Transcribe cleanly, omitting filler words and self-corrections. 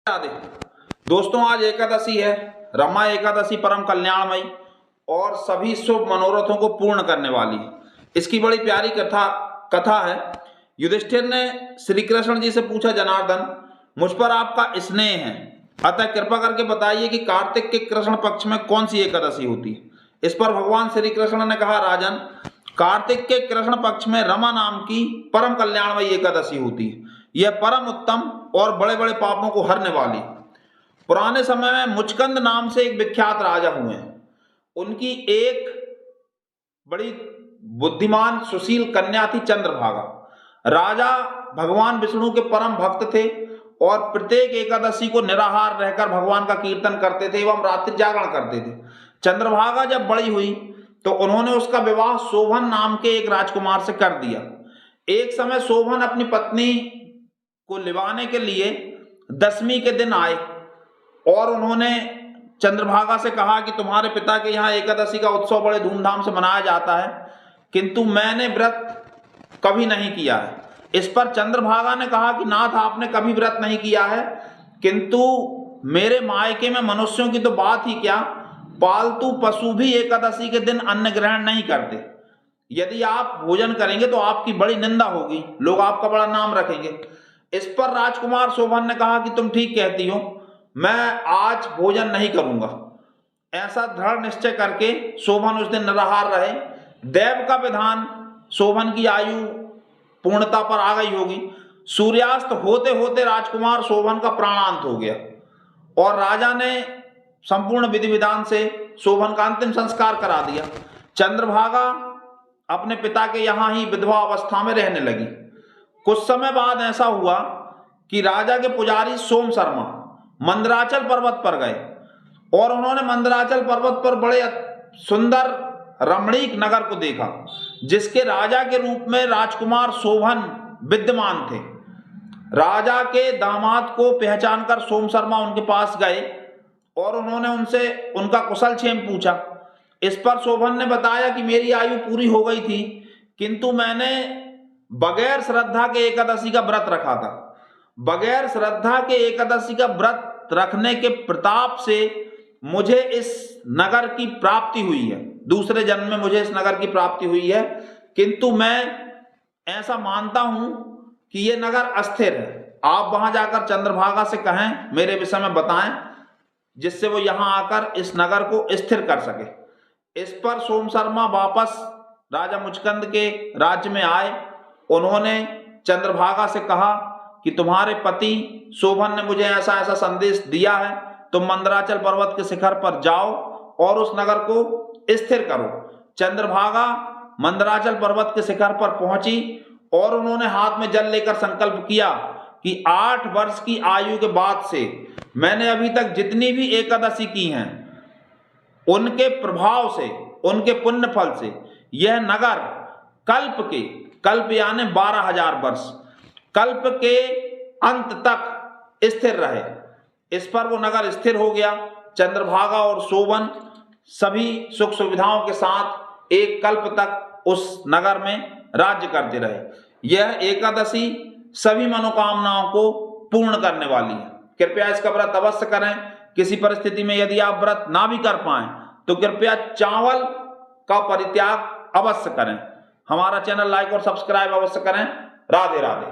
राधे। दोस्तों, आज एकादशी है, रमा एकादशी परम कल्याणमयी और सभी शुभ मनोरथों को पूर्ण करने वाली। इसकी बड़ी प्यारी कथा है। युधिष्ठिर ने श्री कृष्ण जी से पूछा, जनार्दन, मुझ पर आपका स्नेह है, अतः कृपा करके बताइए कि कार्तिक के कृष्ण पक्ष में कौन सी एकादशी होती है। इस पर भगवान श्री कृष्ण ने कहा, राजन, कार्तिक के कृष्ण पक्ष में रमा नाम की परम कल्याणमयी एकादशी होती है। यह परम उत्तम और बड़े बड़े पापों को हरने वाली। पुराने समय में मुचकंद नाम से एक विख्यात राजा हुए हैं। उनकी एक बड़ी बुद्धिमान सुशील कन्या थी, चंद्रभागा। राजा भगवान विष्णु के परम भक्त थे और प्रत्येक एकादशी को निराहार रहकर भगवान का कीर्तन करते थे एवं रात्रि जागरण करते थे। चंद्रभागा जब बड़ी हुई तो उन्होंने उसका विवाह शोभन नाम के एक राजकुमार से कर दिया। एक समय शोभन अपनी पत्नी को लिवाने के लिए दशमी के दिन आए और उन्होंने चंद्रभागा से कहा कि तुम्हारे पिता के यहाँ एकादशी का उत्सव बड़े धूमधाम से मनाया जाता है, किंतु मैंने व्रत कभी नहीं किया है। इस पर चंद्रभागा ने कहा कि नाथ, आपने कभी व्रत नहीं किया है, किंतु मेरे मायके में मनुष्यों की तो बात ही क्या, पालतू पशु भी एकादशी के दिन अन्न ग्रहण नहीं करते। यदि आप भोजन करेंगे तो आपकी बड़ी निंदा होगी, लोग आपका बड़ा नाम रखेंगे। इस पर राजकुमार शोभन ने कहा कि तुम ठीक कहती हो, मैं आज भोजन नहीं करूंगा। ऐसा दृढ़ निश्चय करके शोभन उस दिन निराहार रहे। देव का विधान, शोभन की आयु पूर्णता पर आ गई होगी। सूर्यास्त होते होते राजकुमार शोभन का प्राणांत हो गया और राजा ने संपूर्ण विधि विधान से शोभन का अंतिम संस्कार करा दिया। चंद्रभागा अपने पिता के यहां ही विधवा अवस्था में रहने लगी। कुछ समय बाद ऐसा हुआ कि राजा के पुजारी सोम शर्मा मंदराचल पर्वत पर गए और उन्होंने मंदराचल पर्वत पर बड़े सुंदर रमणीक नगर को देखा, जिसके राजा के रूप में राजकुमार शोभन विद्यमान थे। राजा के दामाद को पहचानकर सोम शर्मा उनके पास गए और उन्होंने उनसे उनका कुशल क्षेम पूछा। इस पर शोभन ने बताया कि मेरी आयु पूरी हो गई थी, किंतु मैंने बगैर श्रद्धा के एकादशी का व्रत रखा था। बगैर श्रद्धा के एकादशी का व्रत रखने के प्रताप से मुझे इस नगर की प्राप्ति हुई है, दूसरे जन्म में मुझे इस नगर की प्राप्ति हुई है, किंतु मैं ऐसा मानता हूं कि यह नगर अस्थिर है। आप वहां जाकर चंद्रभागा से कहें, मेरे विषय में बताएं, जिससे वो यहां आकर इस नगर को स्थिर कर सके। इस पर सोम शर्मा वापस राजा मुचकंद के राज्य में आए। उन्होंने चंद्रभागा से कहा कि तुम्हारे पति शोभन ने मुझे ऐसा ऐसा संदेश दिया है, तुम मंदराचल पर्वत के शिखर पर जाओ और उस नगर को स्थिर करो। चंद्रभागा मंदराचल पर्वत के शिखर पर पहुंची और उन्होंने हाथ में जल लेकर संकल्प किया कि 8 वर्ष की आयु के बाद से मैंने अभी तक जितनी भी एकादशी की हैं, उनके प्रभाव से, उनके पुण्य फल से यह नगर कल्प यानी 12,000 वर्ष, कल्प के अंत तक स्थिर रहे। इस पर वो नगर स्थिर हो गया। चंद्रभागा और शोभन सभी सुख सुविधाओं के साथ एक कल्प तक उस नगर में राज्य करते रहे। यह एकादशी सभी मनोकामनाओं को पूर्ण करने वाली है। कृपया इसका व्रत अवश्य करें। किसी परिस्थिति में यदि आप व्रत ना भी कर पाएं तो कृपया चावल का परित्याग अवश्य करें। हमारा चैनल लाइक और सब्सक्राइब अवश्य करें। राधे राधे।